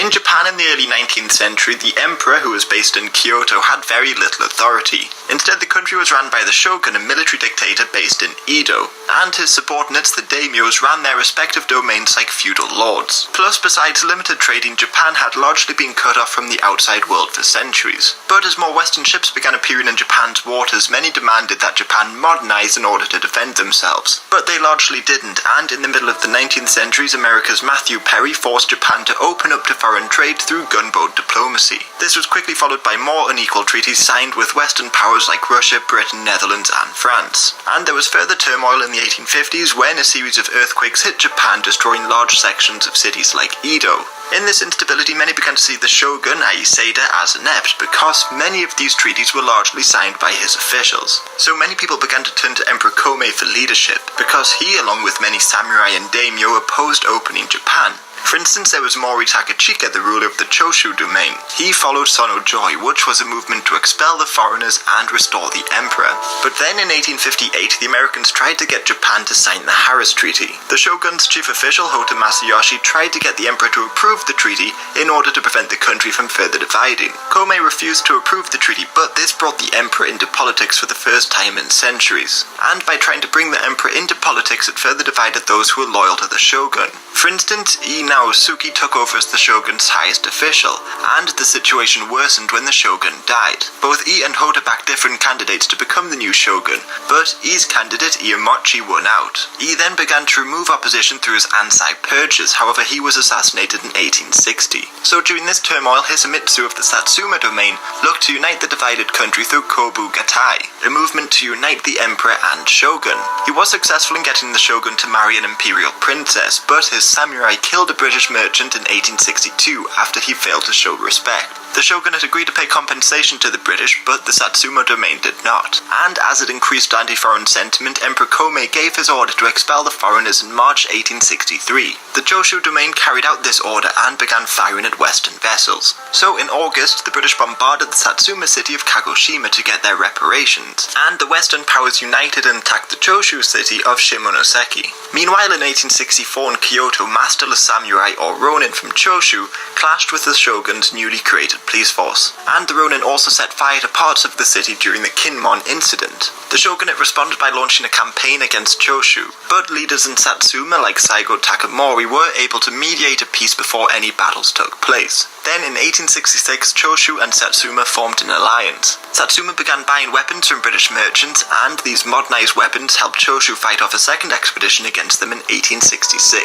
In Japan in the early 19th century, the emperor, who was based in Kyoto, had very little authority. Instead, the country was run by the shogun, a military dictator based in Edo, and his subordinates, the daimyos, ran their respective domains like feudal lords. Plus, besides limited trading, Japan had largely been cut off from the outside world for centuries. But as more Western ships began appearing in Japan's waters, many demanded that Japan modernize in order to defend themselves. But they largely didn't, and in the middle of the 19th century, America's Matthew Perry forced Japan to open up to foreign trade through gunboat diplomacy. This was quickly followed by more unequal treaties signed with Western powers like Russia, Britain, Netherlands, and France. And there was further turmoil in the 1850s when a series of earthquakes hit Japan, destroying large sections of cities like Edo. In this instability, many began to see the shogun, i.e. Seida, as inept, because many of these treaties were largely signed by his officials. So many people began to turn to Emperor Komei for leadership, because he, along with many samurai and daimyo, opposed opening Japan. For instance, there was Mori Takachika, the ruler of the Choshu domain. He followed Sono-Joy, which was a movement to expel the foreigners and restore the emperor. But then in 1858, the Americans tried to get Japan to sign the Harris Treaty. The shogun's chief official, Hoto Masayoshi, tried to get the emperor to approve the treaty in order to prevent the country from further dividing. Komei refused to approve the treaty, but this brought the emperor into politics for the first time in centuries. And by trying to bring the emperor into politics, it further divided those who were loyal to the shogun. For instance, Naosuke took over as the shogun's highest official, and the situation worsened when the shogun died. Both Ii and Hoda backed different candidates to become the new shogun, but Ii's candidate, Iemochi, won out. Ii then began to remove opposition through his Ansai purges, however he was assassinated in 1860. So during this turmoil, Hisamitsu of the Satsuma domain looked to unite the divided country through Kobu Gatai, a movement to unite the emperor and shogun. He was successful in getting the shogun to marry an imperial princess, but his samurai killed a British merchant in 1862 after he failed to show respect. The shogunate agreed to pay compensation to the British, but the Satsuma domain did not. And as it increased anti-foreign sentiment, Emperor Komei gave his order to expel the foreigners in March 1863. The Choshu domain carried out this order and began firing at Western vessels. So in August, the British bombarded the Satsuma city of Kagoshima to get their reparations, and the Western powers united and attacked the Choshu city of Shimonoseki. Meanwhile, in 1864 in Kyoto, masterless samurai or ronin from Choshu clashed with the shogun's newly created police force, and the ronin also set fire to parts of the city during the Kinmon incident. The shogunate responded by launching a campaign against Choshu, but leaders in Satsuma like Saigo Takamori were able to mediate a peace before any battles took place. Then in 1866, Choshu and Satsuma formed an alliance. Satsuma began buying weapons from British merchants, and these modernized weapons helped Choshu fight off a second expedition against them in 1866.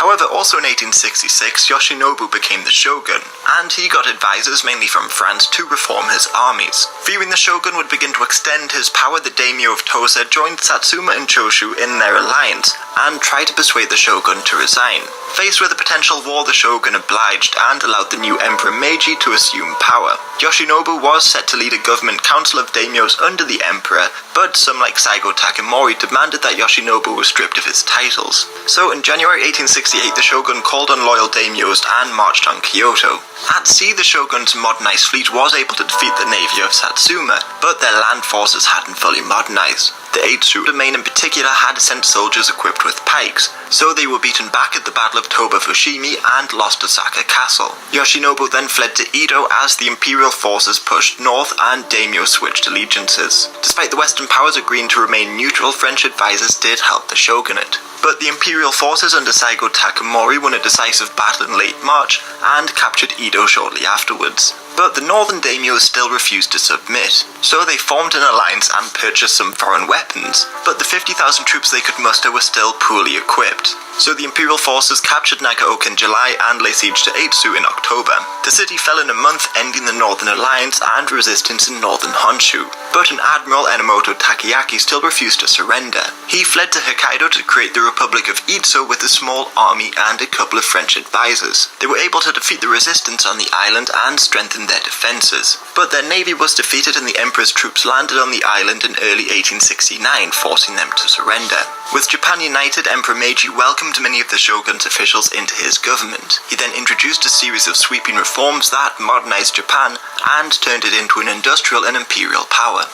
However, also in 1866, Yoshinobu became the shogun, and he got advisors mainly from France to reform his armies. Fearing the shogun would begin to extend his power, the daimyo of Tosa joined Satsuma and Choshu in their alliance, and tried to persuade the shogun to resign. Faced with a potential war, the shogun obliged and allowed the new emperor Meiji to assume power. Yoshinobu was set to lead a government council of daimyos under the emperor, but some like Saigo Takamori demanded that Yoshinobu was stripped of his titles. So in January 1868, the shogun called on loyal daimyos and marched on Kyoto. At sea, the shogun's modernized fleet was able to defeat the navy of Satsuma, but their land forces hadn't fully modernized. The Eitsu domain in particular had sent soldiers equipped with pikes, so they were beaten back at the Battle of Toba Fushimi and lost Osaka Castle. Yoshinobu then fled to Edo as the imperial forces pushed north and daimyo switched allegiances. Despite the Western powers agreeing to remain neutral, French advisors did help the shogunate. But the imperial forces under Saigo Takamori won a decisive battle in late March and captured Edo shortly afterwards. But the northern daimyos still refused to submit, so they formed an alliance and purchased some foreign weapons, but the 50,000 troops they could muster were still poorly equipped. So the imperial forces captured Nagaoka in July and laid siege to Eitsu in October. The city fell in a month, ending the Northern Alliance and resistance in northern Honshu. But an Admiral Enomoto Takayaki still refused to surrender. He fled to Hokkaido to create the Republic of Itso with a small army and a couple of French advisors. They were able to defeat the resistance on the island and strengthen their defences. But their navy was defeated and the emperor's troops landed on the island in early 1869, forcing them to surrender. With Japan united, Emperor Meiji welcomed many of the shogun's officials into his government. He then introduced a series of sweeping reforms that modernized Japan and turned it into an industrial and imperial power.